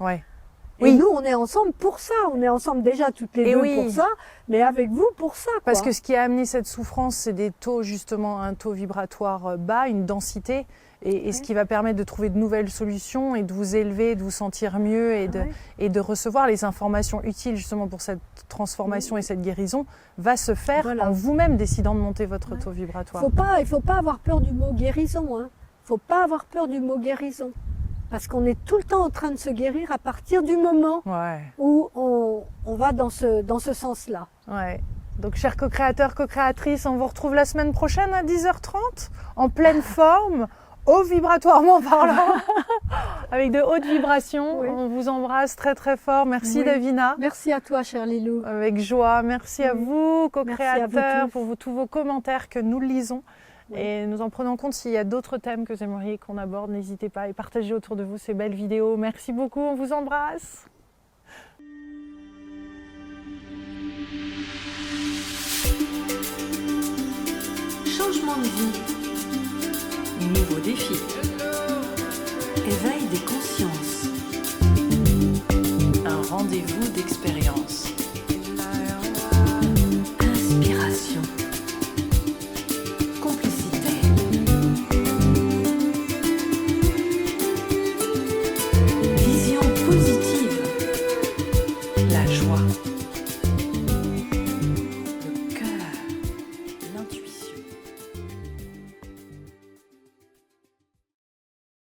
Et nous, on est ensemble pour ça. On est ensemble déjà toutes les deux pour ça, mais avec vous pour ça. Quoi. Parce que ce qui a amené cette souffrance, c'est des taux, justement, un taux vibratoire bas, une densité. Et ce qui va permettre de trouver de nouvelles solutions et de vous élever, de vous sentir mieux et de recevoir les informations utiles justement pour cette transformation et cette guérison va se faire en vous-même décidant de monter votre taux vibratoire. Il faut pas avoir peur du mot guérison. Hein. Faut pas avoir peur du mot guérison. Parce qu'on est tout le temps en train de se guérir à partir du moment où on va dans ce sens-là. Ouais. Donc, chers co-créateurs, co-créatrices, on vous retrouve la semaine prochaine à 10h30 en pleine forme. Haut vibratoirement parlant, avec de hautes vibrations. On vous embrasse très très fort. Merci Davina. Merci à toi, cher Lilou. Avec joie. Merci à vous, co-créateurs, pour tous vos commentaires que nous lisons. Et nous en prenons compte. S'il y a d'autres thèmes que vous aimeriez qu'on aborde, n'hésitez pas et partagez autour de vous ces belles vidéos. Merci beaucoup, on vous embrasse. Changement de vie. Nouveau défi. Éveil des consciences. Un rendez-vous d'expérience.